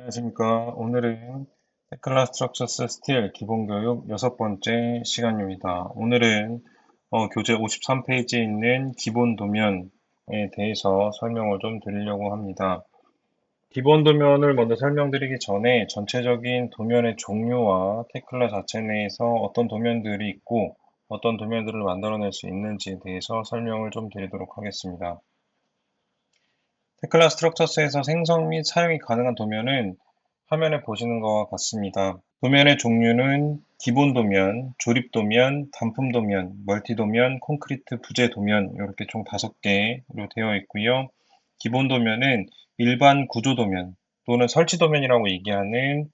안녕하십니까. 오늘은 테클라 스트럭처스 스틸 기본교육 6번째 시간입니다. 오늘은 교재 53페이지에 있는 기본 도면에 대해서 설명을 좀 드리려고 합니다. 기본 도면을 먼저 설명드리기 전에 전체적인 도면의 종류와 테클라 자체 내에서 어떤 도면들이 있고 어떤 도면들을 만들어낼 수 있는지에 대해서 설명을 좀 드리도록 하겠습니다. 테클라 스트럭처스에서 생성 및 사용이 가능한 도면은 화면에 보시는 것과 같습니다. 도면의 종류는 기본 도면, 조립 도면, 단품 도면, 멀티 도면, 콘크리트 부재 도면 이렇게 총 5개로 되어 있고요. 기본 도면은 일반 구조 도면 또는 설치 도면이라고 얘기하는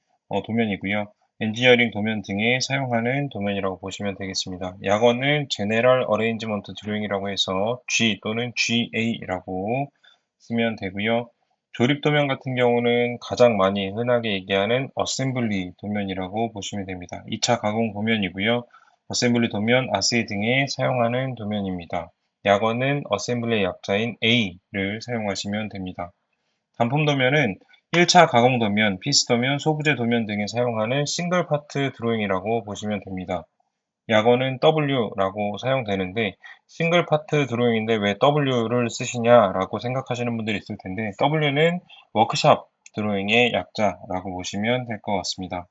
도면이고요. 엔지니어링 도면 등에 사용하는 도면이라고 보시면 되겠습니다. 약어는 General Arrangement Drawing이라고 해서 G 또는 GA라고 쓰면 되고요. 조립 도면 같은 경우는 가장 많이 흔하게 얘기하는 어셈블리 도면이라고 보시면 됩니다. 2차 가공 도면이고요. 어셈블리 도면, 아세이 등에 사용하는 도면입니다. 약어는 어셈블리의 약자인 A를 사용하시면 됩니다. 단품 도면은 1차 가공 도면, 피스 도면, 소부재 도면 등에 사용하는 싱글 파트 드로잉이라고 보시면 됩니다. 약어는 W라고 사용되는데 싱글 파트 드로잉인데 왜 W를 쓰시냐라고 생각하시는 분들이 있을 텐데 W는 워크샵 드로잉의 약자라고 보시면 될 것 같습니다.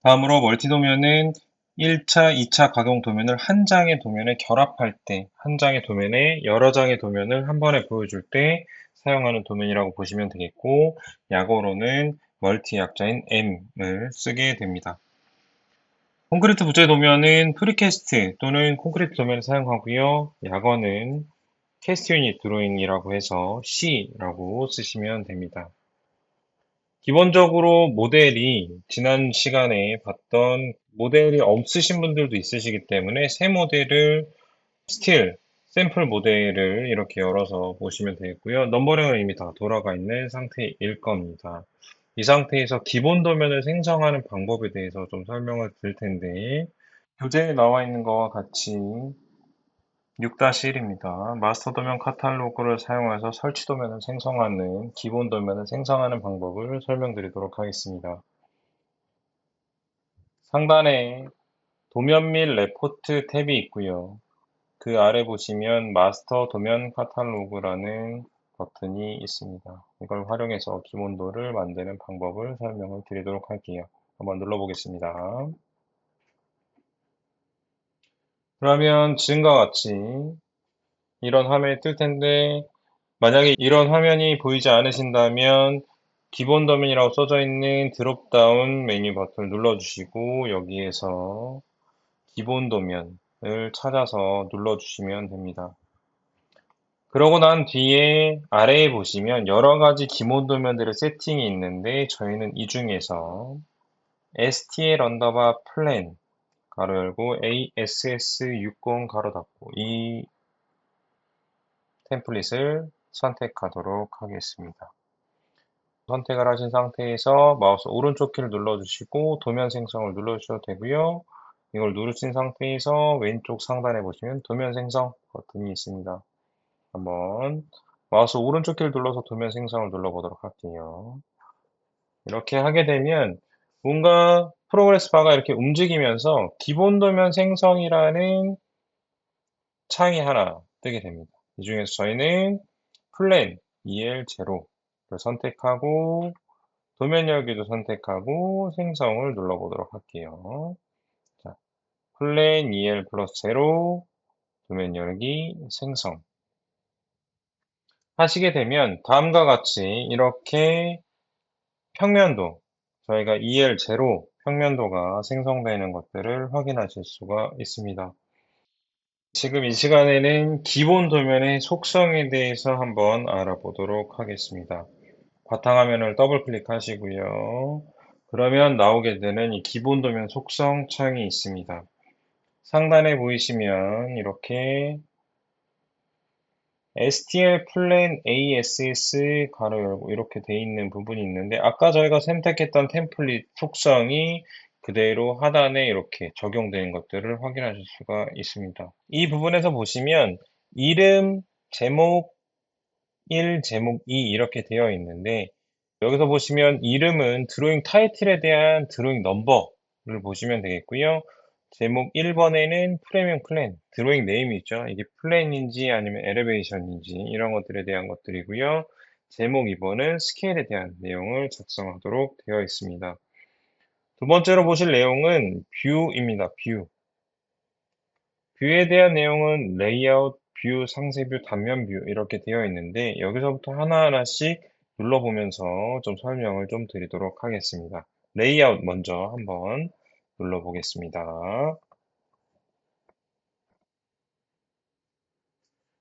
다음으로 멀티 도면은 1차, 2차 가공 도면을 한 장의 도면에 결합할 때, 한 장의 도면에 여러 장의 도면을 한 번에 보여줄 때 사용하는 도면이라고 보시면 되겠고, 약어로는 멀티 약자인 M을 쓰게 됩니다. 콘크리트 부재 도면은 프리캐스트 또는 콘크리트 도면을 사용하고요. 약어는 캐스트 유닛 드로잉이라고 해서 C라고 쓰시면 됩니다. 기본적으로 모델이 지난 시간에 봤던 모델이 없으신 분들도 있으시기 때문에 새 모델을 스틸, 샘플 모델을 이렇게 열어서 보시면 되겠고요. 넘버링은 이미 다 돌아가 있는 상태일 겁니다. 이 상태에서 기본 도면을 생성하는 방법에 대해서 좀 설명을 드릴 텐데, 교재에 나와 있는 것과 같이 6-1입니다. 마스터 도면 카탈로그를 사용해서 설치 도면을 생성하는 기본 도면을 생성하는 방법을 설명드리도록 하겠습니다. 상단에 도면 및 레포트 탭이 있고요. 그 아래 보시면 마스터 도면 카탈로그라는 버튼이 있습니다. 이걸 활용해서 기본도를 만드는 방법을 설명을 드리도록 할게요. 한번 눌러보겠습니다. 그러면 지금과 같이 이런 화면이 뜰 텐데 만약에 이런 화면이 보이지 않으신다면 기본 도면이라고 써져 있는 드롭다운 메뉴 버튼을 눌러주시고 여기에서 기본 도면을 찾아서 눌러주시면 됩니다. 그러고 난 뒤에 아래에 보시면 여러 가지 기본 도면들의 세팅이 있는데 저희는 이 중에서 stl 언더바 플랜 가로 열고 ASS60 가로 닫고 이 템플릿을 선택하도록 하겠습니다. 선택을 하신 상태에서 마우스 오른쪽 키를 눌러주시고 도면 생성을 눌러주셔도 되고요. 이걸 누르신 상태에서 왼쪽 상단에 보시면 도면 생성 버튼이 있습니다. 한번 마우스 오른쪽 키를 눌러서 도면 생성을 눌러보도록 할게요. 이렇게 하게 되면 뭔가 프로그레스 바가 이렇게 움직이면서 기본 도면 생성이라는 창이 하나 뜨게 됩니다. 이 중에서 저희는 플랜 EL0를 선택하고 도면 열기도 선택하고 생성을 눌러보도록 할게요. 자, 플랜 EL 플러스 0 도면 열기 생성 하시게 되면 다음과 같이 이렇게 평면도 저희가 EL0 평면도가 생성되는 것들을 확인하실 수가 있습니다. 지금 이 시간에는 기본 도면의 속성에 대해서 한번 알아보도록 하겠습니다. 바탕화면을 더블 클릭하시고요. 그러면 나오게 되는 이 기본 도면 속성 창이 있습니다. 상단에 보이시면 이렇게 stl 플랜 ASS 가로 열고 이렇게 돼 있는 부분이 있는데 아까 저희가 선택했던 템플릿 속성이 그대로 하단에 이렇게 적용되는 것들을 확인하실 수가 있습니다. 이 부분에서 보시면 이름, 제목 1, 제목 2 이렇게 되어 있는데 여기서 보시면 이름은 드로잉 타이틀에 대한 드로잉 넘버를 보시면 되겠고요. 제목 1번에는 프리미엄 플랜, 드로잉 네임이 있죠. 이게 플랜인지 아니면 엘리베이션인지 이런 것들에 대한 것들이고요. 제목 2번은 스케일에 대한 내용을 작성하도록 되어 있습니다. 두 번째로 보실 내용은 뷰입니다. 뷰. 뷰에 대한 내용은 레이아웃, 뷰, 상세뷰, 단면뷰 이렇게 되어 있는데 여기서부터 하나하나씩 눌러보면서 좀 설명을 좀 드리도록 하겠습니다. 레이아웃 먼저 한번 눌러보겠습니다.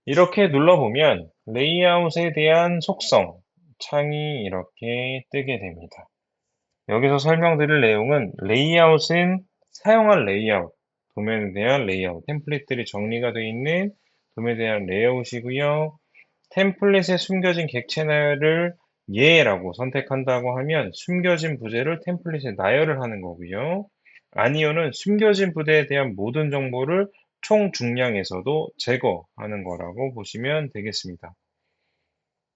이렇게 눌러보면 레이아웃에 대한 속성, 창이 이렇게 뜨게 됩니다. 여기서 설명드릴 내용은 레이아웃은 사용할 레이아웃, 도면에 대한 레이아웃, 템플릿들이 정리가 되어 있는 도면에 대한 레이아웃이고요. 템플릿에 숨겨진 객체를 예라고 선택한다고 하면 숨겨진 부재를 템플릿에 나열을 하는 거고요. 아니오는 숨겨진 부재에 대한 모든 정보를 총 중량에서도 제거하는 거라고 보시면 되겠습니다.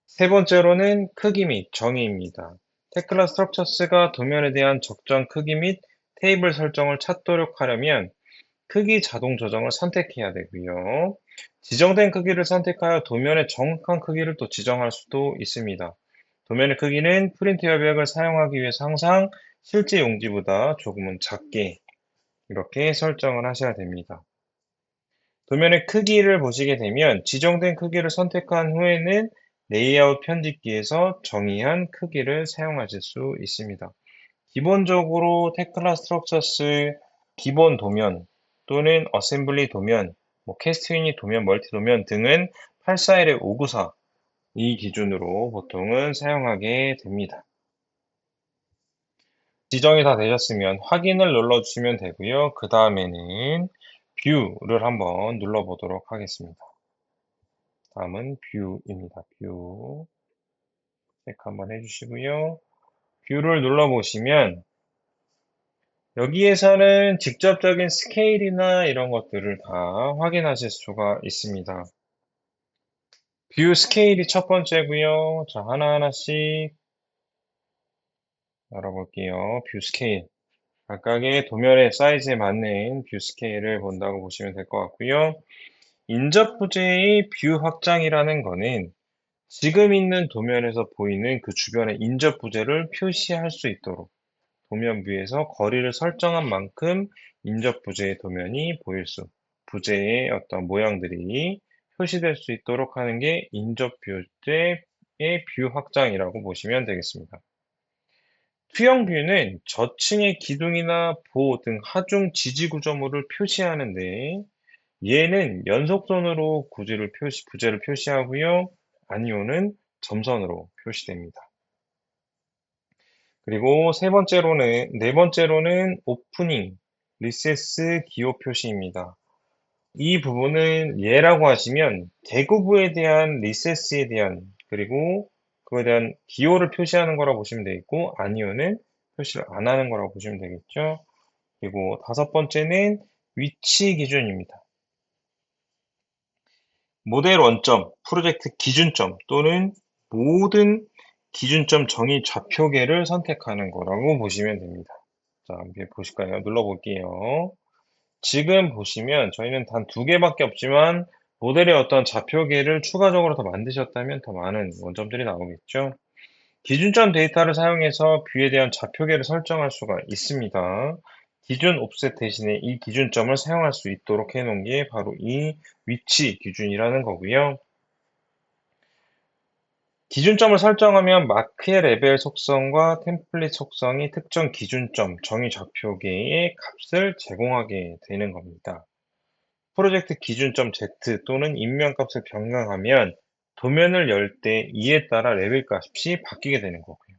세 번째로는 크기 및 정의입니다. 테클라 스트럭처스가 도면에 대한 적정 크기 및 테이블 설정을 찾도록 하려면 크기 자동 조정을 선택해야 되고요. 지정된 크기를 선택하여 도면의 정확한 크기를 또 지정할 수도 있습니다. 도면의 크기는 프린트 여백을 사용하기 위해서 항상 실제 용지보다 조금은 작게 이렇게 설정을 하셔야 됩니다. 도면의 크기를 보시게 되면 지정된 크기를 선택한 후에는 레이아웃 편집기에서 정의한 크기를 사용하실 수 있습니다. 기본적으로 테클라 스트럭처스 기본 도면 또는 어셈블리 도면, 캐스트 유닛 도면, 멀티 도면 등은 841의 594 이 기준으로 보통은 사용하게 됩니다. 지정이 다 되셨으면 확인을 눌러주시면 되고요. 그 다음에는 뷰를 한번 눌러보도록 하겠습니다. 다음은 뷰입니다. 뷰 체크 한번 해주시고요. 뷰를 눌러보시면 여기에서는 직접적인 스케일이나 이런 것들을 다 확인하실 수가 있습니다. 뷰 스케일이 첫 번째고요. 자, 하나하나씩 알아볼게요. 뷰 스케일. 각각의 도면의 사이즈에 맞는 뷰 스케일을 본다고 보시면 될 것 같고요. 인접 부재의 뷰 확장이라는 거는 지금 있는 도면에서 보이는 그 주변의 인접 부재를 표시할 수 있도록 도면 뷰에서 거리를 설정한 만큼 인접 부재의 도면이 보일 수, 부재의 어떤 모양들이 표시될 수 있도록 하는 게 인접 부재의 뷰 확장이라고 보시면 되겠습니다. 투영 뷰는 저층의 기둥이나 보 등 하중 지지 구조물을 표시하는데 얘는 연속선으로 부재를 표시하고요. 아니오는 점선으로 표시됩니다. 그리고 네 번째로는 오프닝, 리세스 기호 표시입니다. 이 부분은 예라고 하시면 대구부에 대한 리세스에 대한 그리고 그거에 대한 기호를 표시하는 거라고 보시면 되겠고 아니오는 표시를 안 하는 거라고 보시면 되겠죠. 그리고 다섯 번째는 위치 기준입니다. 모델 원점, 프로젝트 기준점 또는 모든 기준점 정의 좌표계를 선택하는 거라고 보시면 됩니다. 자, 한번 보실까요? 눌러볼게요. 지금 보시면 저희는 단 두 개밖에 없지만 모델의 어떤 좌표계를 추가적으로 더 만드셨다면 더 많은 원점들이 나오겠죠. 기준점 데이터를 사용해서 뷰에 대한 좌표계를 설정할 수가 있습니다. 기준 옵셋 대신에 이 기준점을 사용할 수 있도록 해놓은 게 바로 이 위치 기준이라는 거고요. 기준점을 설정하면 마크의 레벨 속성과 템플릿 속성이 특정 기준점 정의 좌표계의 값을 제공하게 되는 겁니다. 프로젝트 기준점 Z 또는 입력값을 변경하면 도면을 열 때 이에 따라 레벨 값이 바뀌게 되는 거고요.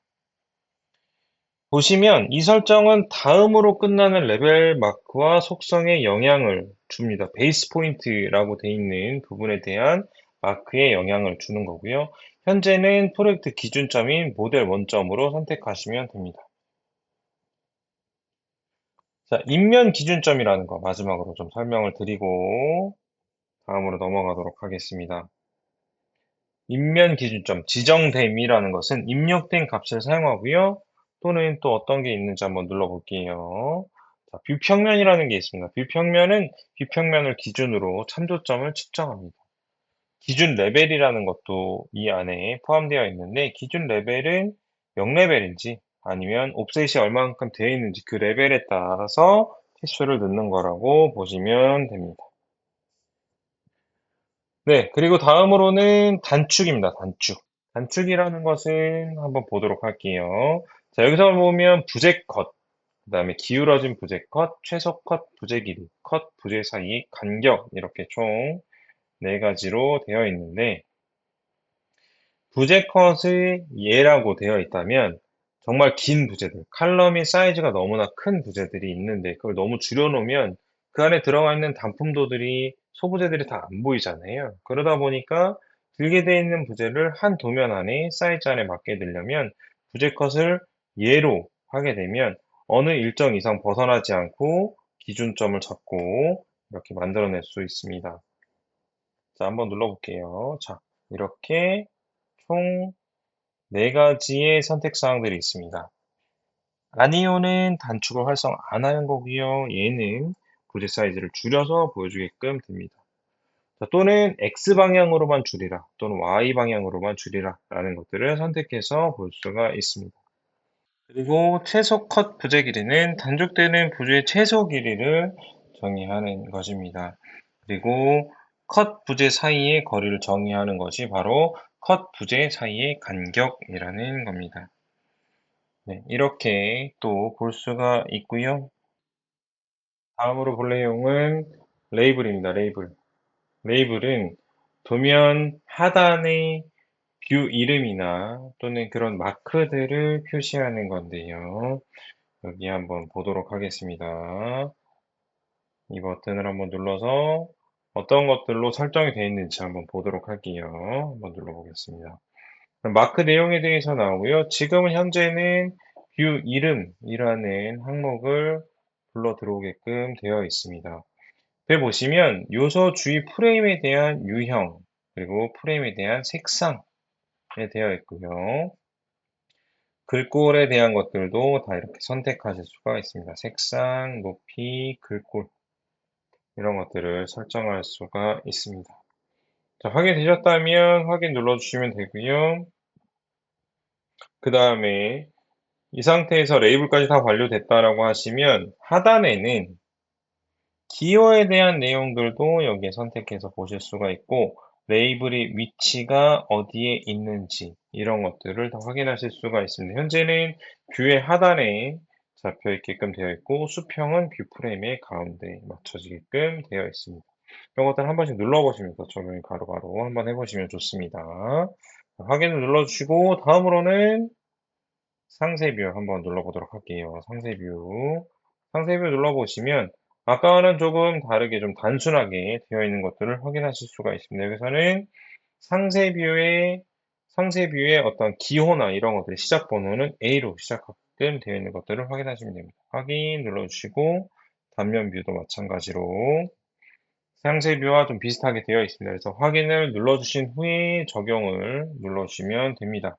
보시면 이 설정은 다음으로 끝나는 레벨 마크와 속성에 영향을 줍니다. 베이스 포인트라고 되어 있는 부분에 대한 마크에 영향을 주는 거고요. 현재는 프로젝트 기준점인 모델 원점으로 선택하시면 됩니다. 자, 인면 기준점이라는 거 마지막으로 좀 설명을 드리고 다음으로 넘어가도록 하겠습니다. 인면 기준점, 지정됨이라는 것은 입력된 값을 사용하고요. 또는 또 어떤 게 있는지 한번 눌러볼게요. 자, 뷰평면이라는 게 있습니다. 뷰평면은 뷰평면을 기준으로 참조점을 측정합니다. 기준 레벨이라는 것도 이 안에 포함되어 있는데 기준 레벨은 0레벨인지 아니면 옵셋이 얼마만큼 되어 있는지 그 레벨에 따라서 치수를 넣는 거라고 보시면 됩니다. 네, 그리고 다음으로는 단축입니다. 단축. 단축이라는 것은 한번 보도록 할게요. 자, 여기서 보면 부재 컷, 그 다음에 기울어진 부재 컷, 최소 컷, 부재 길이, 컷, 부재 사이, 간격 이렇게 총 네 가지로 되어 있는데 부재 컷의 예라고 되어 있다면 정말 긴 부재들, 칼럼의 사이즈가 너무나 큰 부재들이 있는데 그걸 너무 줄여놓으면 그 안에 들어가 있는 단품도들이 소부재들이 다 안 보이잖아요. 그러다 보니까 길게 되어 있는 부재를 한 도면 안에 사이즈 안에 맞게 되려면 부재 컷을 예로 하게 되면 어느 일정 이상 벗어나지 않고 기준점을 잡고 이렇게 만들어낼 수 있습니다. 자, 한번 눌러볼게요. 자, 이렇게 총 네 가지의 선택 사항들이 있습니다. 아니오는 단축을 활성 안 하는 거고요. 얘는 부재 사이즈를 줄여서 보여주게끔 됩니다. 자, 또는 X 방향으로만 줄이라 또는 Y 방향으로만 줄이라 라는 것들을 선택해서 볼 수가 있습니다. 그리고 최소 컷 부재 길이는 단축되는 부재의 최소 길이를 정의하는 것입니다. 그리고 컷 부재 사이의 거리를 정의하는 것이 바로 컷 부재 사이의 간격이라는 겁니다. 네, 이렇게 또 볼 수가 있고요. 다음으로 볼 내용은 레이블입니다. 레이블. 레이블은 도면 하단의 뷰 이름이나 또는 그런 마크들을 표시하는 건데요. 여기 한번 보도록 하겠습니다. 이 버튼을 한번 눌러서 어떤 것들로 설정이 되어 있는지 한번 보도록 할게요. 한번 눌러보겠습니다. 마크 내용에 대해서 나오고요. 지금은 현재는 뷰 이름이라는 항목을 불러 들어오게끔 되어 있습니다. 여기 보시면 요소 주의 프레임에 대한 유형 그리고 프레임에 대한 색상에 되어 있고요. 글꼴에 대한 것들도 다 이렇게 선택하실 수가 있습니다. 색상, 높이, 글꼴 이런 것들을 설정할 수가 있습니다. 자, 확인되셨다면 확인 눌러주시면 되고요. 그 다음에 이 상태에서 레이블까지 다 완료됐다라고 하시면 하단에는 기호에 대한 내용들도 여기에 선택해서 보실 수가 있고 레이블의 위치가 어디에 있는지 이런 것들을 다 확인하실 수가 있습니다. 현재는 뷰의 하단에 잡혀 있게끔 되어 있고 수평은 뷰 프레임의 가운데 맞춰지게끔 되어 있습니다. 이런 것들 한 번씩 눌러보시면서 적용이 바로바로 한번 해보시면 좋습니다. 확인을 눌러주시고 다음으로는 상세 뷰 한번 눌러보도록 할게요. 상세 뷰. 상세 뷰 눌러보시면 아까와는 조금 다르게 좀 단순하게 되어 있는 것들을 확인하실 수가 있습니다. 여기서는 상세 뷰의 상세 뷰의 어떤 기호나 이런 것들 시작 번호는 A로 시작하게끔 되어 있는 것들을 확인하시면 됩니다. 확인 눌러주시고 단면 뷰도 마찬가지로 상세 뷰와 좀 비슷하게 되어 있습니다. 그래서 확인을 눌러주신 후에 적용을 눌러주시면 됩니다.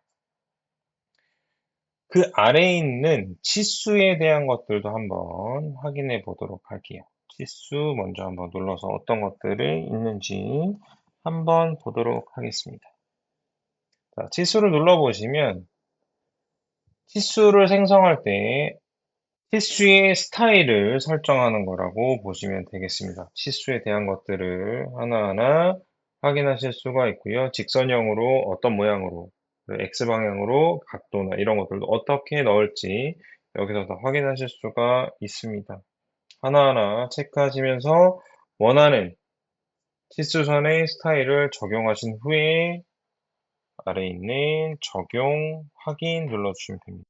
그 아래에 있는 치수에 대한 것들도 한번 확인해 보도록 할게요. 치수 먼저 한번 눌러서 어떤 것들이 있는지 한번 보도록 하겠습니다. 자, 치수를 눌러보시면 치수를 생성할 때 치수의 스타일을 설정하는 거라고 보시면 되겠습니다. 치수에 대한 것들을 하나하나 확인하실 수가 있고요. 직선형으로 어떤 모양으로 X방향으로 각도나 이런 것들도 어떻게 넣을지 여기서 다 확인하실 수가 있습니다. 하나하나 체크하시면서 원하는 치수선의 스타일을 적용하신 후에 아래에 있는 적용, 확인 눌러주시면 됩니다.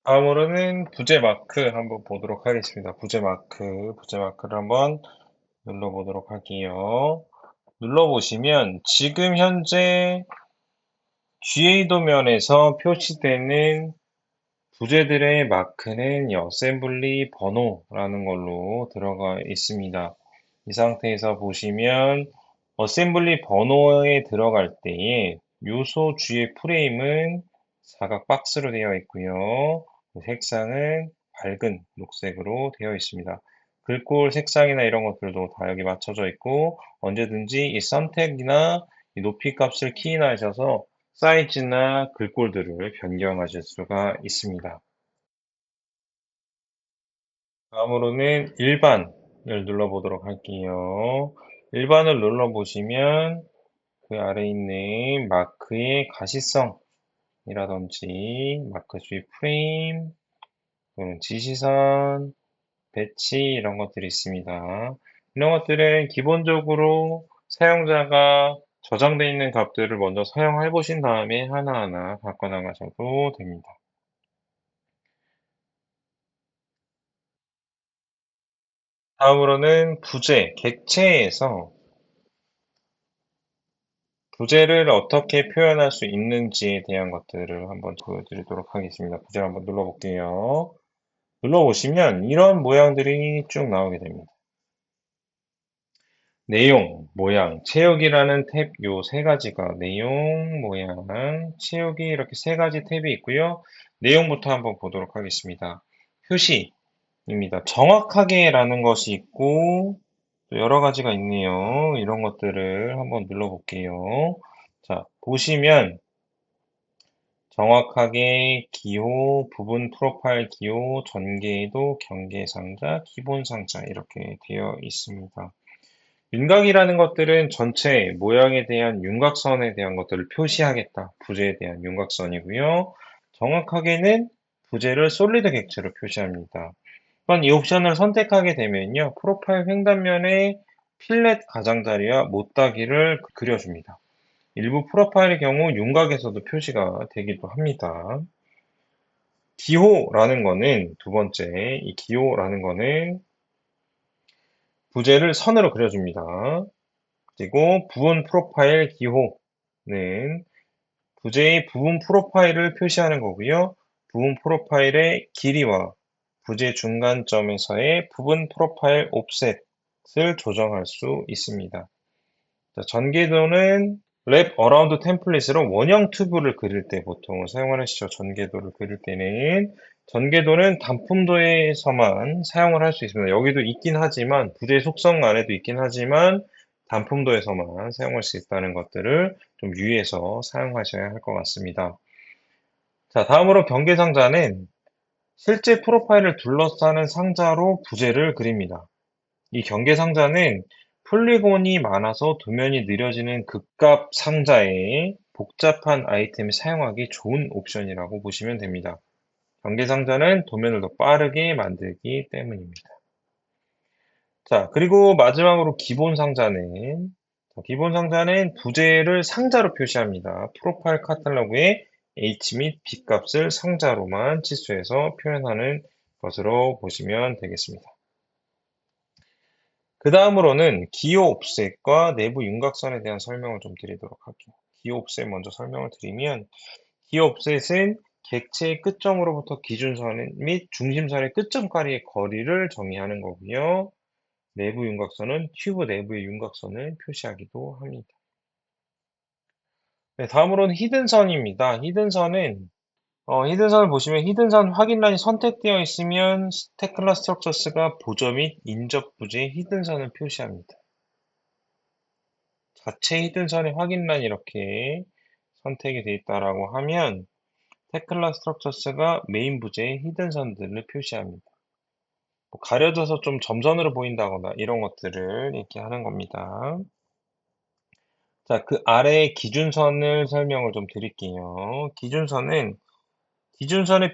다음으로는 부제 마크 한번 보도록 하겠습니다. 부제 마크를 한번 눌러보도록 할게요. 눌러보시면 지금 현재 GA 도면에서 표시되는 부재들의 마크는 이 어셈블리 번호라는 걸로 들어가 있습니다. 이 상태에서 보시면 어셈블리 번호에 들어갈 때에 요소 주의 프레임은 사각 박스로 되어 있고요. 색상은 밝은 녹색으로 되어 있습니다. 글꼴 색상이나 이런 것들도 다 여기 맞춰져 있고 언제든지 이 선택이나 이 높이 값을 키인하셔서 사이즈나 글꼴들을 변경하실 수가 있습니다. 다음으로는 일반을 눌러보도록 할게요. 일반을 눌러보시면 그 아래 있는 마크의 가시성이라든지 마크 주의 프레임, 또는 지시선, 배치 이런 것들이 있습니다. 이런 것들은 기본적으로 사용자가 저장되어 있는 값들을 먼저 사용해 보신 다음에 하나하나 바꿔 나가셔도 됩니다. 다음으로는 부재, 객체에서 부재를 어떻게 표현할 수 있는지에 대한 것들을 한번 보여드리도록 하겠습니다. 부재를 한번 눌러볼게요. 눌러보시면 이런 모양들이 쭉 나오게 됩니다. 내용, 모양, 채우기라는 탭 요 세 가지가 내용, 모양, 채우기 이렇게 세 가지 탭이 있고요. 내용부터 한번 보도록 하겠습니다. 표시입니다. 정확하게라는 것이 있고 또 여러 가지가 있네요. 이런 것들을 한번 눌러볼게요. 자, 보시면 정확하게 기호, 부분 프로파일 기호, 전개도, 경계상자, 기본상자 이렇게 되어 있습니다. 윤곽이라는 것들은 전체 모양에 대한 윤곽선에 대한 것들을 표시하겠다. 부재에 대한 윤곽선이고요. 정확하게는 부재를 솔리드 객체로 표시합니다. 또한 이 옵션을 선택하게 되면요. 프로파일 횡단면에 필렛 가장자리와 못따기를 그려줍니다. 일부 프로파일의 경우 윤곽에서도 표시가 되기도 합니다. 기호라는 거는 두 번째, 이 기호라는 거는 부재를 선으로 그려줍니다. 그리고 부분 프로파일 기호는 부재의 부분 프로파일을 표시하는 거고요. 부분 프로파일의 길이와 부재 중간점에서의 부분 프로파일 옵셋을 조정할 수 있습니다. 자, 전개도는 랩 어라운드 템플릿으로 원형 튜브를 그릴 때 보통 사용을 하시죠. 전개도를 그릴 때는 전개도는 단품도에서만 사용을 할 수 있습니다. 여기도 있긴 하지만 부재 속성 안에도 있긴 하지만 단품도에서만 사용할 수 있다는 것들을 좀 유의해서 사용하셔야 할 것 같습니다. 자, 다음으로 경계상자는 실제 프로파일을 둘러싸는 상자로 부재를 그립니다. 이 경계상자는 폴리곤이 많아서 도면이 느려지는 극값 상자에 복잡한 아이템을 사용하기 좋은 옵션이라고 보시면 됩니다. 경계상자는 도면을 더 빠르게 만들기 때문입니다. 자, 그리고 마지막으로 기본 상자는 부재를 상자로 표시합니다. 프로파일 카탈로그에 H 및 B 값을 상자로만 치수해서 표현하는 것으로 보시면 되겠습니다. 그 다음으로는 기호 옵셋과 내부 윤곽선에 대한 설명을 좀 드리도록 할게요. 기호 옵셋 먼저 설명을 드리면 기호 옵셋은 객체의 끝점으로부터 기준선 및 중심선의 끝점까지의 거리를 정의하는 거고요. 내부 윤곽선은 튜브 내부의 윤곽선을 표시하기도 합니다. 네, 다음으로는 히든선입니다. 히든선을 보시면 히든선 확인란이 선택되어 있으면 테클라 스트럭처스가 보조 및 인접 부재의 히든선을 표시합니다. 자체 히든선의 확인란이 이렇게 선택이 되어 있다라고 하면 테클라 스트럭처스가 메인 부재의 히든선들을 표시합니다. 뭐 가려져서 좀 점선으로 보인다거나 이런 것들을 얘기하는 겁니다. 자, 그 아래 기준선을 설명을 좀 드릴게요. 기준선의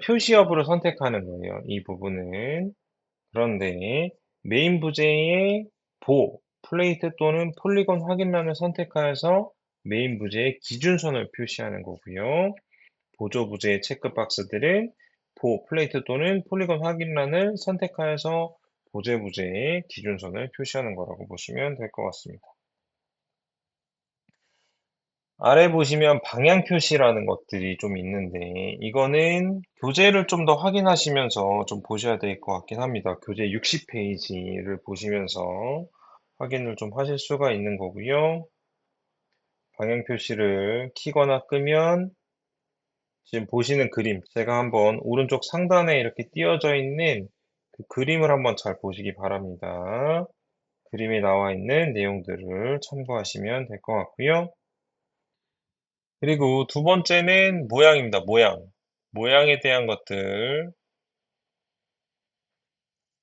표시 여부를 선택하는 거예요. 이 부분은. 그런데 메인 부재의 플레이트 또는 폴리곤 확인란을 선택하여서 메인 부재의 기준선을 표시하는 거고요. 보조 부재의 체크박스들은 플레이트 또는 폴리곤 확인란을 선택하여서 보조 부재의 기준선을 표시하는 거라고 보시면 될 것 같습니다. 아래 보시면 방향 표시라는 것들이 좀 있는데 이거는 교재를 좀 더 확인하시면서 좀 보셔야 될 것 같긴 합니다. 교재 60페이지를 보시면서 확인을 좀 하실 수가 있는 거고요. 방향 표시를 키거나 끄면 지금 보시는 그림, 제가 한번 오른쪽 상단에 이렇게 띄어져 있는 그 그림을 한번 잘 보시기 바랍니다. 그림에 나와 있는 내용들을 참고하시면 될 것 같고요. 그리고 두 번째는 모양입니다. 모양. 모양에 대한 것들,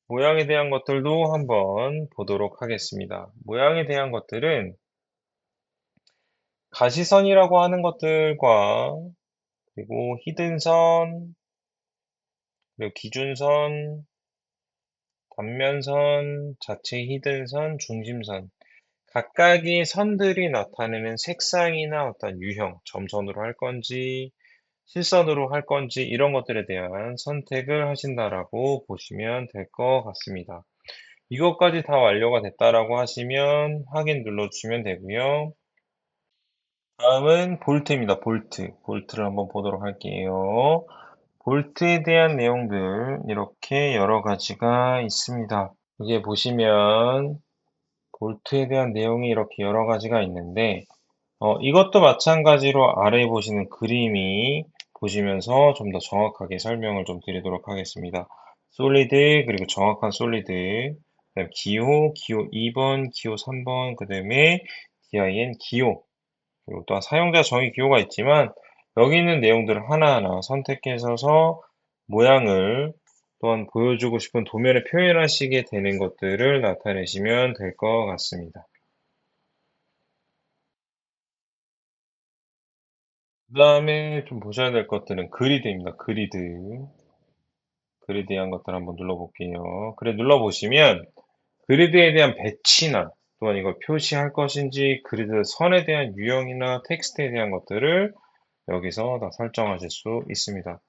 모양에 대한 것들도 한번 보도록 하겠습니다. 모양에 대한 것들은 가시선이라고 하는 것들과 그리고 히든선, 그리고 기준선, 단면선, 자체 히든선, 중심선. 각각의 선들이 나타내는 색상이나 어떤 유형, 점선으로 할 건지, 실선으로 할 건지, 이런 것들에 대한 선택을 하신다라고 보시면 될 것 같습니다. 이것까지 다 완료가 됐다라고 하시면 확인 눌러주시면 되고요. 다음은 볼트입니다. 볼트. 볼트를 한번 보도록 할게요. 볼트에 대한 내용들 이렇게 여러 가지가 있습니다. 이게 보시면 볼트에 대한 내용이 이렇게 여러 가지가 있는데 이것도 마찬가지로 아래에 보시는 그림이 보시면서 좀 더 정확하게 설명을 좀 드리도록 하겠습니다. 솔리드 그리고 정확한 솔리드 그다음 기호, 기호 2번, 기호 3번 그 다음에 DIN 기호 그리고 또한 사용자 정의 기호가 있지만 여기 있는 내용들을 하나하나 선택해서 모양을 또한 보여주고 싶은 도면에 표현하시게 되는 것들을 나타내시면 될 것 같습니다. 그 다음에 좀 보셔야 될 것들은 그리드입니다. 그리드. 그리드에 대한 것들 한번 눌러볼게요. 그래 눌러보시면 그리드에 대한 배치나 또한 이걸 표시할 것인지 그리드 선에 대한 유형이나 텍스트에 대한 것들을 여기서 다 설정하실 수 있습니다.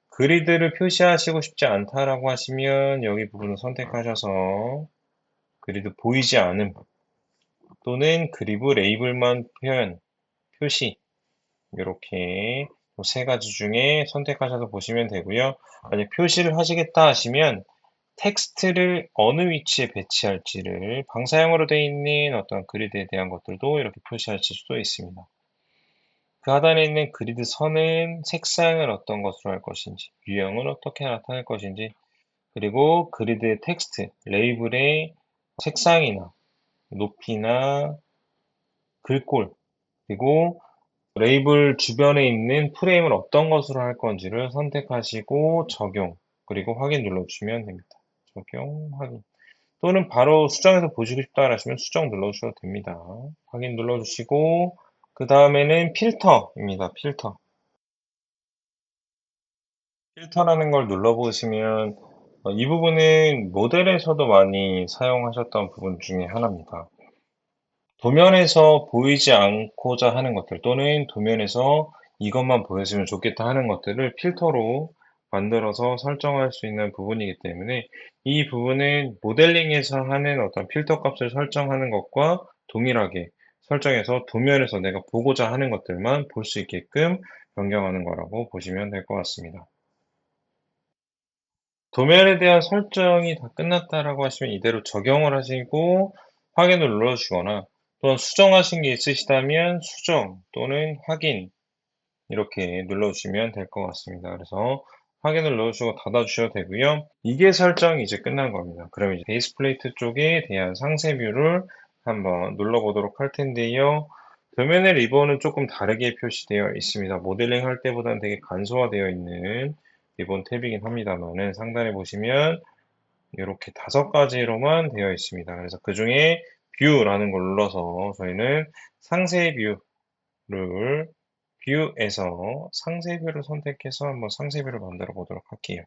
그리드를 표시하시고 싶지 않다라고 하시면 여기 부분을 선택하셔서 그리드 보이지 않음 또는 그리브 레이블만 표현, 표시 이렇게 세 가지 중에 선택하셔서 보시면 되고요. 만약 표시를 하시겠다 하시면 텍스트를 어느 위치에 배치할지를 방사형으로 되어 있는 어떤 그리드에 대한 것들도 이렇게 표시하실 수도 있습니다. 그 하단에 있는 그리드 선은 색상을 어떤 것으로 할 것인지, 유형은 어떻게 나타낼 것인지, 그리고 그리드의 텍스트, 레이블의 색상이나 높이나 글꼴, 그리고 레이블 주변에 있는 프레임을 어떤 것으로 할 건지를 선택하시고 적용, 그리고 확인 눌러주시면 됩니다. 적용, 확인. 또는 바로 수정해서 보시고 싶다 하시면 수정 눌러주셔도 됩니다. 확인 눌러주시고 그 다음에는 필터입니다. 필터. 필터라는 걸 눌러보시면 이 부분은 모델에서도 많이 사용하셨던 부분 중에 하나입니다. 도면에서 보이지 않고자 하는 것들 또는 도면에서 이것만 보였으면 좋겠다 하는 것들을 필터로 만들어서 설정할 수 있는 부분이기 때문에 이 부분은 모델링에서 하는 어떤 필터 값을 설정하는 것과 동일하게 설정해서 도면에서 내가 보고자 하는 것들만 볼 수 있게끔 변경하는 거라고 보시면 될 것 같습니다. 도면에 대한 설정이 다 끝났다라고 하시면 이대로 적용을 하시고 확인을 눌러주시거나 또는 수정하신 게 있으시다면 수정 또는 확인 이렇게 눌러주시면 될 것 같습니다. 그래서 확인을 눌러주시고 닫아주셔도 되고요. 이게 설정이 이제 끝난 겁니다. 그럼 이제 베이스 플레이트 쪽에 대한 상세 뷰를 한번 눌러보도록 할 텐데요. 도면의 리본은 조금 다르게 표시되어 있습니다. 모델링 할 때보다는 되게 간소화되어 있는 리본 탭이긴 합니다만은 상단에 보시면 이렇게 5가지로만 되어 있습니다. 그래서 그 중에 뷰라는 걸 눌러서 저희는 상세 뷰를 뷰에서 상세 뷰를 선택해서 한번 상세 뷰를 만들어 보도록 할게요.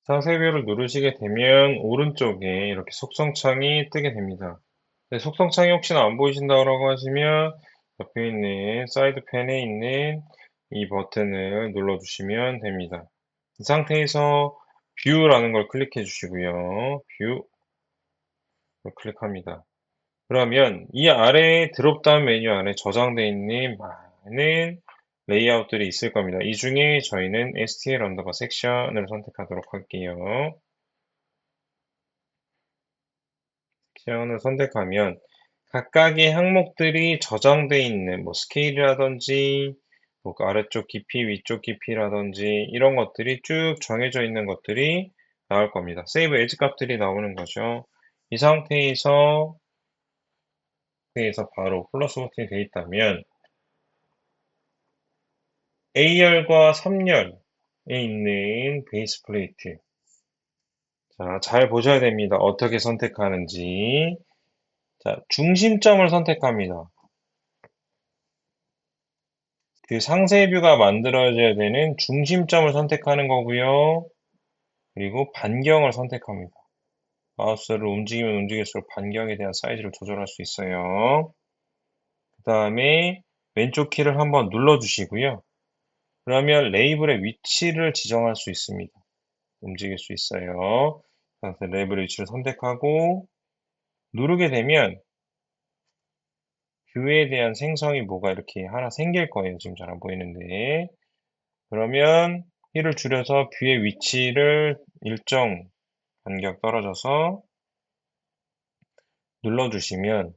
상세 뷰를 누르시게 되면 오른쪽에 이렇게 속성창이 뜨게 됩니다. 네, 속성창이 혹시나 안 보이신다고 하시면 옆에 있는 사이드 펜에 있는 이 버튼을 눌러주시면 됩니다. 이 상태에서 뷰라는 걸 클릭해 주시고요. 뷰를 클릭합니다. 그러면 이 아래에 드롭다운 메뉴 안에 저장되어 있는 많은 레이아웃들이 있을 겁니다. 이 중에 저희는 stl 언더바 섹션을 선택하도록 할게요. 체온을 선택하면 각각의 항목들이 저장돼 있는 뭐 스케일이라든지 뭐 아래쪽 깊이, 위쪽 깊이라든지 이런 것들이 쭉 정해져 있는 것들이 나올 겁니다. 세이브 에지 값들이 나오는 거죠. 이 상태에서 바로 플러스 버튼이 되어 있다면 A열과 3열에 있는 베이스 플레이트. 자, 잘 보셔야 됩니다. 어떻게 선택하는지. 자, 중심점을 선택합니다. 그 상세뷰가 만들어져야 되는 중심점을 선택하는 거고요. 그리고 반경을 선택합니다. 마우스를 움직이면 움직일수록 반경에 대한 사이즈를 조절할 수 있어요. 그 다음에 왼쪽 키를 한번 눌러주시고요. 그러면 레이블의 위치를 지정할 수 있습니다. 움직일 수 있어요. 그래서 레이블의 위치를 선택하고 누르게 되면 뷰에 대한 생성이 뭐가 이렇게 하나 생길 거예요. 지금 잘 안 보이는데. 그러면 힐을 줄여서 뷰의 위치를 일정 간격 떨어져서 눌러주시면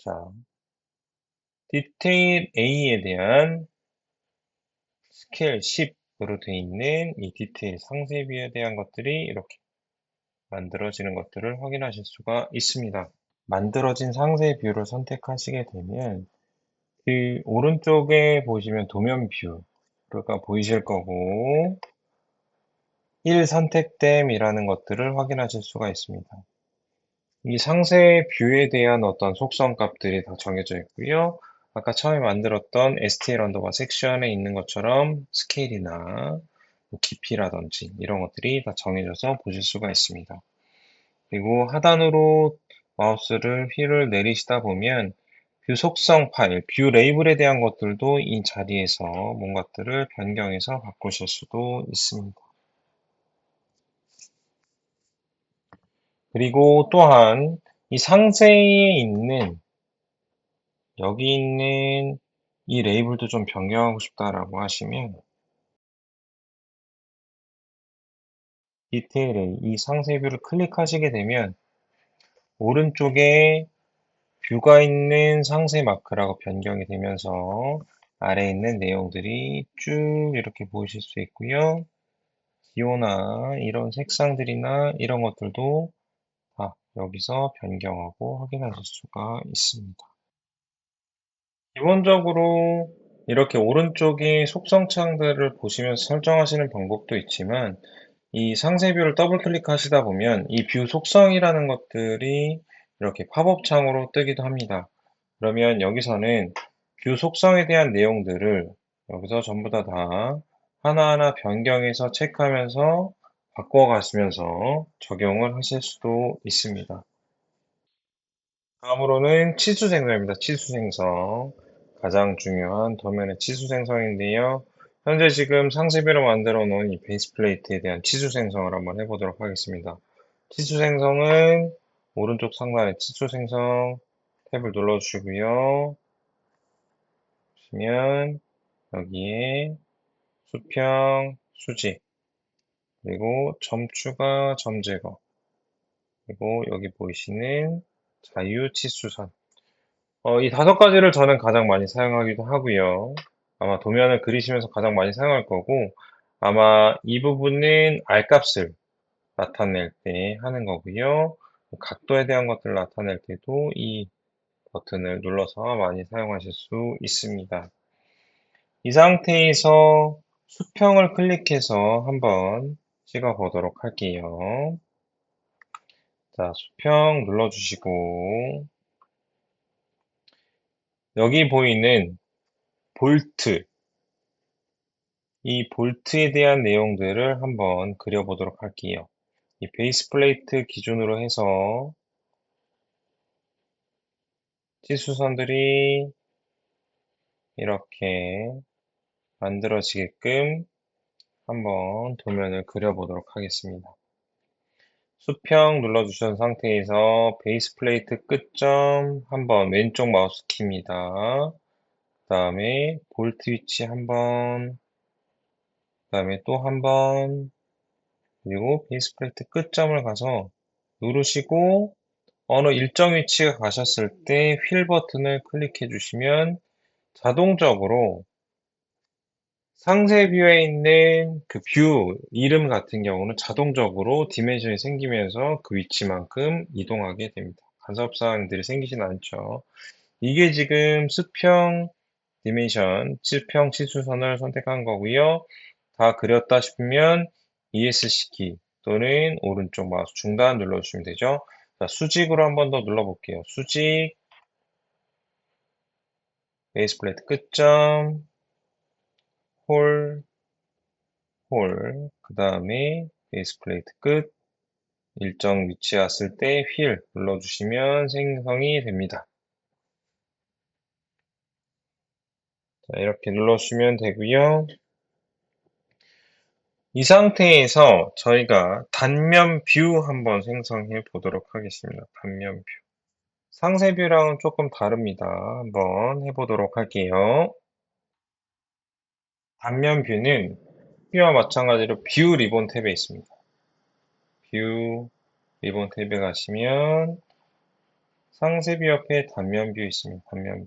자, 디테일 A에 대한 스케일 10으로 되어 있는 이 디테일 상세뷰에 대한 것들이 이렇게 만들어지는 것들을 확인하실 수가 있습니다. 만들어진 상세 뷰를 선택하시게 되면 그 오른쪽에 보시면 도면 뷰가 보이실 거고 1 선택됨이라는 것들을 확인하실 수가 있습니다. 이 상세 뷰에 대한 어떤 속성 값들이 다 정해져 있고요. 아까 처음에 만들었던 stl 언더바 섹션에 있는 것처럼 스케일이나 뭐 깊이라든지 이런 것들이 다 정해져서 보실 수가 있습니다. 그리고 하단으로 마우스를 휠을 내리시다 보면 뷰 속성 파일, 뷰 레이블에 대한 것들도 이 자리에서 뭔가들을 변경해서 바꾸실 수도 있습니다. 그리고 또한 이 상세에 있는 여기 있는 이 레이블도 좀 변경하고 싶다라고 하시면 디테일에 이 상세 뷰를 클릭하시게 되면 오른쪽에 뷰가 있는 상세 마크라고 변경이 되면서 아래에 있는 내용들이 쭉 이렇게 보실 수 있고요. 기호나 이런 색상들이나 이런 것들도 다 여기서 변경하고 확인하실 수가 있습니다. 기본적으로 이렇게 오른쪽에 속성 창들을 보시면서 설정하시는 방법도 있지만 이 상세뷰를 더블 클릭하시다 보면 이 뷰 속성이라는 것들이 이렇게 팝업 창으로 뜨기도 합니다. 그러면 여기서는 뷰 속성에 대한 내용들을 여기서 전부 다 하나하나 변경해서 체크하면서 바꿔가시면서 적용을 하실 수도 있습니다. 다음으로는 치수 생성입니다. 치수 생성. 가장 중요한 도면의 치수 생성인데요. 현재 지금 상세비로 만들어 놓은 이 베이스 플레이트에 대한 치수 생성을 한번 해보도록 하겠습니다. 치수 생성은 오른쪽 상단에 치수 생성 탭을 눌러주시고요. 보시면 여기에 수평, 수직, 그리고 점 추가, 점 제거, 그리고 여기 보이시는 자유 치수선. 이 5가지를 저는 가장 많이 사용하기도 하고요. 아마 도면을 그리시면서 가장 많이 사용할 거고, 아마 이 부분은 R값을 나타낼 때 하는 거고요. 각도에 대한 것들을 나타낼 때도 이 버튼을 눌러서 많이 사용하실 수 있습니다. 이 상태에서 수평을 클릭해서 한번 찍어 보도록 할게요. 자, 수평 눌러주시고, 여기 보이는 볼트, 이 볼트에 대한 내용들을 한번 그려보도록 할게요. 이 베이스 플레이트 기준으로 해서 치수선들이 이렇게 만들어지게끔 한번 도면을 그려보도록 하겠습니다. 수평 눌러주신 상태에서 베이스 플레이트 끝점 한번 왼쪽 마우스 키입니다. 그 다음에 볼트 위치 한번, 그 다음에 또 한번, 그리고 베이스 플레이트 끝점을 가서 누르시고 어느 일정 위치에 가셨을 때 휠 버튼을 클릭해 주시면 자동적으로 상세 뷰에 있는 그 뷰 이름 같은 경우는 자동적으로 디멘션이 생기면서 그 위치만큼 이동하게 됩니다. 간섭사항들이 생기진 않죠. 이게 지금 수평 디멘션, 수평 치수선을 선택한 거고요. 다 그렸다 싶으면 ESC 키 또는 오른쪽 마우스 중단 눌러주시면 되죠. 자, 수직으로 한 번 더 눌러볼게요. 수직, 베이스 플레이트 끝점, 홀, 홀, 그 다음에 베이스 플레이트 끝, 일정 위치에 왔을 때 휠 눌러주시면 생성이 됩니다. 자, 이렇게 눌러주시면 되고요. 이 상태에서 저희가 단면 뷰 한번 생성해 보도록 하겠습니다. 단면 뷰. 상세 뷰랑은 조금 다릅니다. 한번 해보도록 할게요. 단면 뷰는 뷰와 마찬가지로 뷰 리본 탭에 있습니다. 뷰 리본 탭에 가시면 상세 뷰 옆에 단면 뷰 있습니다. 단면 뷰.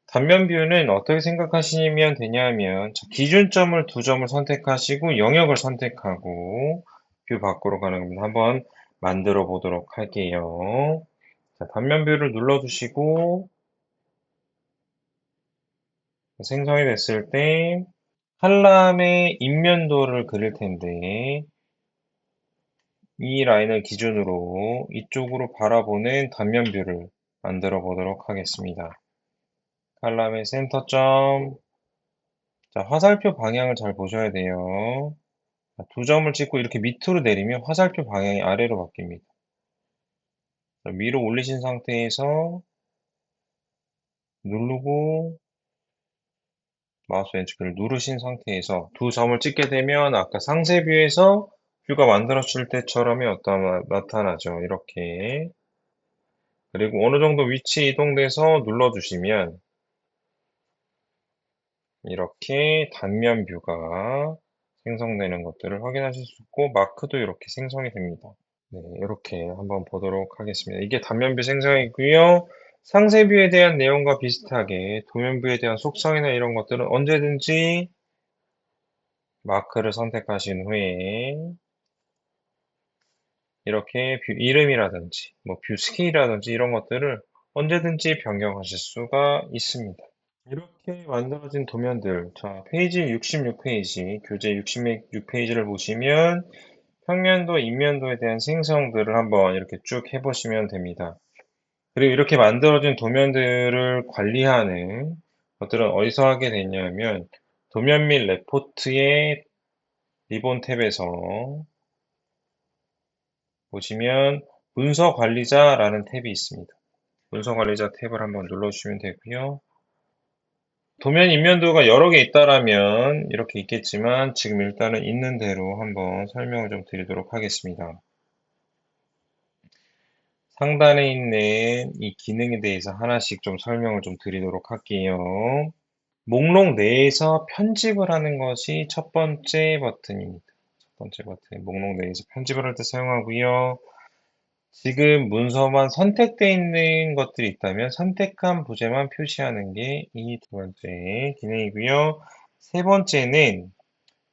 단면 뷰는 어떻게 생각하시면 되냐면 기준점을 두 점을 선택하시고 영역을 선택하고 뷰 밖으로 가는 겁니다. 한번 만들어 보도록 할게요. 자, 단면 뷰를 눌러주시고 생성이 됐을 때 칼럼의 인면도를 그릴 텐데 이 라인을 기준으로 이쪽으로 바라보는 단면 뷰를 만들어 보도록 하겠습니다. 칼럼의 센터점, 자, 화살표 방향을 잘 보셔야 돼요. 자, 두 점을 찍고 이렇게 밑으로 내리면 화살표 방향이 아래로 바뀝니다. 자, 위로 올리신 상태에서 누르고 마우스 왼쪽을 누르신 상태에서 두 점을 찍게 되면 아까 상세 뷰에서 뷰가 만들어질 때처럼이 나타나죠. 이렇게. 그리고 어느 정도 위치 이동돼서 눌러주시면 이렇게 단면 뷰가 생성되는 것들을 확인하실 수 있고 마크도 이렇게 생성이 됩니다. 네, 이렇게 한번 보도록 하겠습니다. 이게 단면뷰 생성이고요. 상세뷰에 대한 내용과 비슷하게 도면뷰에 대한 속성이나 이런 것들은 언제든지 마크를 선택하신 후에 이렇게 뷰 이름이라든지 뷰 스케일이라든지 이런 것들을 언제든지 변경하실 수가 있습니다. 이렇게 만들어진 도면들, 자, 페이지 66페이지, 교재 66페이지를 보시면 평면도, 인면도에 대한 생성들을 한번 이렇게 쭉 해보시면 됩니다. 그리고 이렇게 만들어진 도면들을 관리하는 것들은 어디서 하게 되냐면 도면 및 레포트의 리본 탭에서 보시면 문서 관리자라는 탭이 있습니다. 문서 관리자 탭을 한번 눌러주시면 되고요. 도면 인면도가 여러 개 있다라면 이렇게 있겠지만 지금 일단은 있는 대로 한번 설명을 좀 드리도록 하겠습니다. 상단에 있는 이 기능에 대해서 하나씩 좀 설명을 좀 드리도록 할게요. 목록 내에서 편집을 하는 것이 첫 번째 버튼입니다. 첫 번째 버튼, 목록 내에서 편집을 할 때 사용하고요. 지금 문서만 선택되어 있는 것들이 있다면 선택한 부재만 표시하는 게 이 두 번째 기능이고요. 세 번째는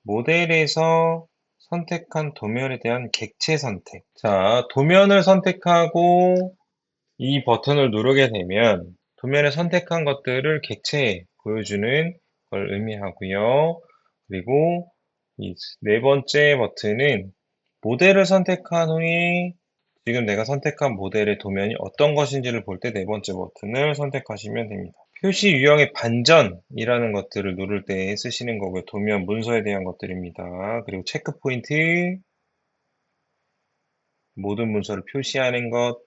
모델에서 선택한 도면에 대한 객체 선택. 자, 도면을 선택하고 이 버튼을 누르게 되면 도면에 선택한 것들을 객체에 보여주는 걸 의미하고요. 그리고 이 네 번째 버튼은 모델을 선택한 후에 지금 내가 선택한 모델의 도면이 어떤 것인지를 볼 때 네 번째 버튼을 선택하시면 됩니다. 표시 유형의 반전이라는 것들을 누를 때 쓰시는 거고요. 도면 문서에 대한 것들입니다. 그리고 체크 포인트, 모든 문서를 표시하는 것,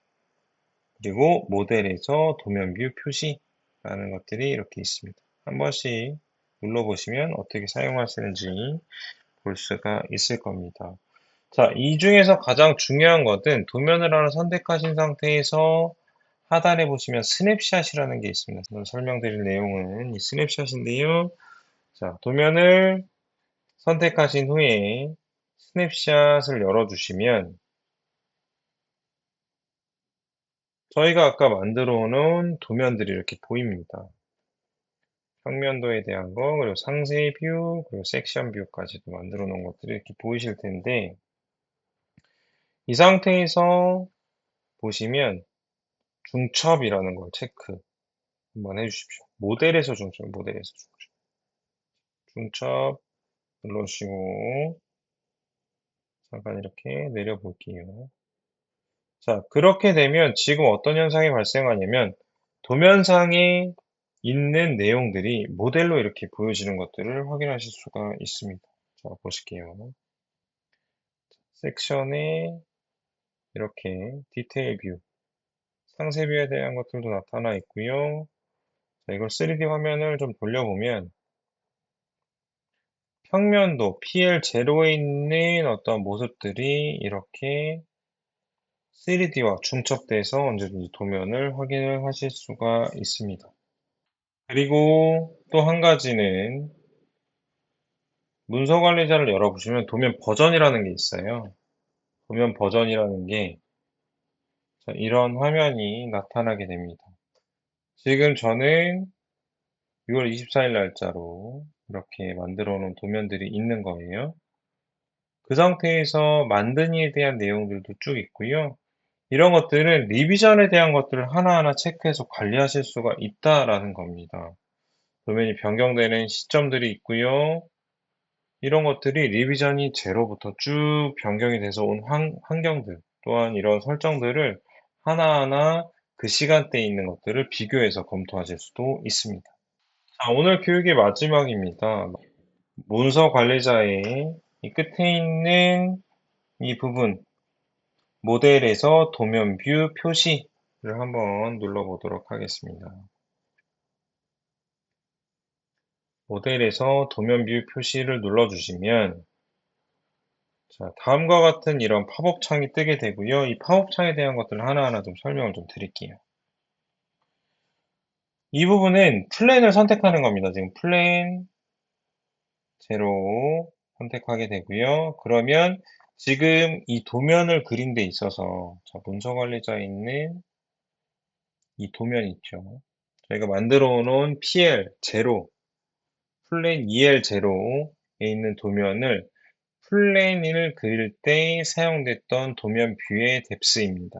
그리고 모델에서 도면 뷰 표시라는 것들이 이렇게 있습니다. 한 번씩 눌러보시면 어떻게 사용하시는지 볼 수가 있을 겁니다. 자, 이 중에서 가장 중요한 것은 도면을 하나 선택하신 상태에서 하단에 보시면 스냅샷이라는 게 있습니다. 오늘 설명드릴 내용은 이 스냅샷인데요. 자, 도면을 선택하신 후에 스냅샷을 열어주시면 저희가 아까 만들어 놓은 도면들이 이렇게 보입니다. 평면도에 대한 거, 그리고 상세 뷰, 그리고 섹션 뷰까지도 만들어 놓은 것들이 이렇게 보이실 텐데, 이 상태에서 보시면 중첩이라는 걸 체크 한번 해주십시오. 모델에서 중첩, 모델에서 중첩. 중첩 눌러주시고, 잠깐 이렇게 내려볼게요. 자, 그렇게 되면 지금 어떤 현상이 발생하냐면, 도면상에 있는 내용들이 모델로 이렇게 보여지는 것들을 확인하실 수가 있습니다. 자, 보실게요. 섹션에 이렇게 디테일 뷰, 상세 뷰에 대한 것들도 나타나 있고요. 자, 이걸 3D 화면을 좀 돌려보면 평면도 PL0에 있는 어떤 모습들이 이렇게 3D와 중첩돼서 언제든지 도면을 확인을 하실 수가 있습니다. 그리고 또 한 가지는 문서 관리자를 열어보시면 도면 버전이라는 게 있어요. 도면 버전이라는 게 이런 화면이 나타나게 됩니다. 지금 저는 6월 24일 날짜로 이렇게 만들어 놓은 도면들이 있는 거예요. 그 상태에서 만드니에 대한 내용들도 쭉 있고요. 이런 것들은 리비전에 대한 것들을 하나하나 체크해서 관리하실 수가 있다라는 겁니다. 도면이 변경되는 시점들이 있고요. 이런 것들이 리비전이 제로부터 쭉 변경이 돼서 온 환경들, 또한 이런 설정들을 하나하나 그 시간대에 있는 것들을 비교해서 검토하실 수도 있습니다. 자, 오늘 교육의 마지막입니다. 문서 관리자의 이 끝에 있는 이 부분, 모델에서 도면 뷰 표시를 한번 눌러보도록 하겠습니다. 모델에서 도면 뷰 표시를 눌러주시면 자, 다음과 같은 이런 팝업 창이 뜨게 되고요. 이 팝업 창에 대한 것들을 하나하나 좀 설명을 좀 드릴게요. 이 부분은 플랜을 선택하는 겁니다. 지금 플랜 제로 선택하게 되고요. 그러면 지금 이 도면을 그린 데 있어서 자, 문서 관리자에 있는 이 도면 있죠. 저희가 만들어 놓은 PL 제로, 플랜 EL 제로에 있는 도면을 플랜을 그릴 때 사용됐던 도면 뷰의 뎁스입니다.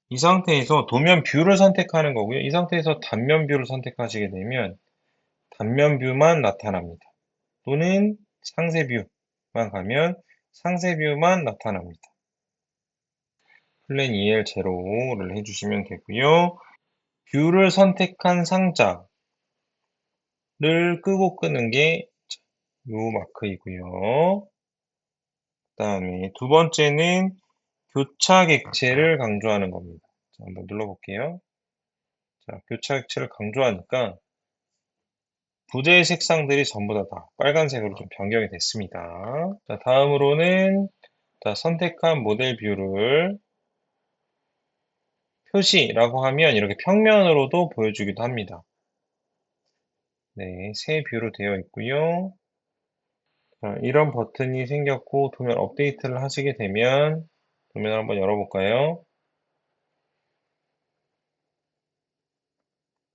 이 상태에서 도면 뷰를 선택하는 거고요. 이 상태에서 단면 뷰를 선택하시게 되면 단면 뷰만 나타납니다. 또는 상세 뷰만 가면 상세 뷰만 나타납니다. 플랜 EL0를 해주시면 되고요. 뷰를 선택한 상자를 끄고 끄는 게 이 마크이고요. 그 다음에 두 번째는 교차 객체를 강조하는 겁니다. 자, 한번 눌러볼게요. 자, 교차 객체를 강조하니까 부재의 색상들이 전부 다 빨간색으로 좀 변경이 됐습니다. 자, 다음으로는 자, 선택한 모델 뷰를 표시라고 하면 이렇게 평면으로도 보여주기도 합니다. 네, 새 뷰로 되어 있고요. 자, 이런 버튼이 생겼고 도면 업데이트를 하시게 되면 도면을 한번 열어볼까요?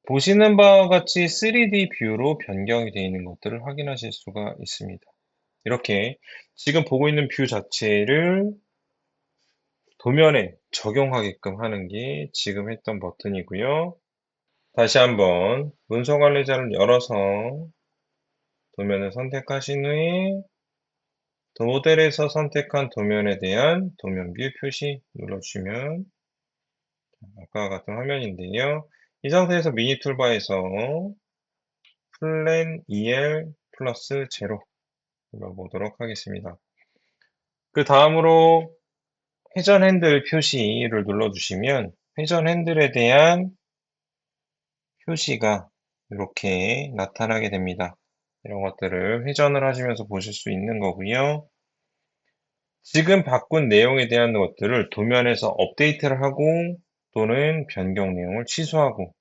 보시는 바와 같이 3D 뷰로 변경이 되어 있는 것들을 확인하실 수가 있습니다. 이렇게 지금 보고 있는 뷰 자체를 도면에 적용하게끔 하는 게 지금 했던 버튼이고요. 다시 한번 문서 관리자를 열어서 도면을 선택하신 후에 모델에서 선택한 도면에 대한 도면 뷰 표시 눌러주시면 아까와 같은 화면인데요. 이 상태에서 미니 툴바에서 플랜 EL 플러스 제로 눌러보도록 하겠습니다. 그 다음으로 회전 핸들 표시를 눌러주시면 회전 핸들에 대한 표시가 이렇게 나타나게 됩니다. 이런 것들을 회전을 하시면서 보실 수 있는 거고요. 지금 바꾼 내용에 대한 것들을 도면에서 업데이트를 하고 또는 변경 내용을 취소하고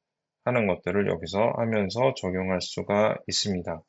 하는 것들을 여기서 하면서 적용할 수가 있습니다.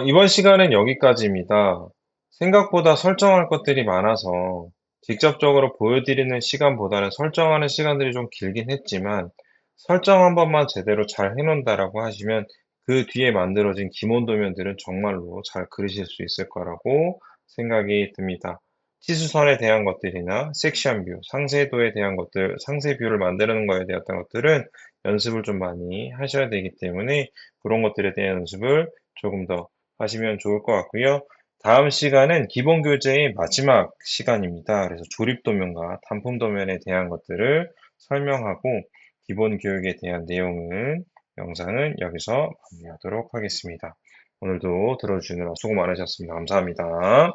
이번 시간은 여기까지입니다. 생각보다 설정할 것들이 많아서 직접적으로 보여드리는 시간보다는 설정하는 시간들이 좀 길긴 했지만 설정 한 번만 제대로 잘 해놓는다라고 하시면 그 뒤에 만들어진 기본 도면들은 정말로 잘 그리실 수 있을 거라고 생각이 듭니다. 치수선에 대한 것들이나 섹션 뷰, 상세도에 대한 것들, 상세 뷰를 만드는 거에 대한 것들은 연습을 좀 많이 하셔야 되기 때문에 그런 것들에 대한 연습을 조금 더 하시면 좋을 것 같고요. 다음 시간은 기본 교재의 마지막 시간입니다. 그래서 조립 도면과 단품 도면에 대한 것들을 설명하고 기본 교육에 대한 내용은 영상은 여기서 마무리하도록 하겠습니다. 오늘도 들어주시느라 수고 많으셨습니다. 감사합니다.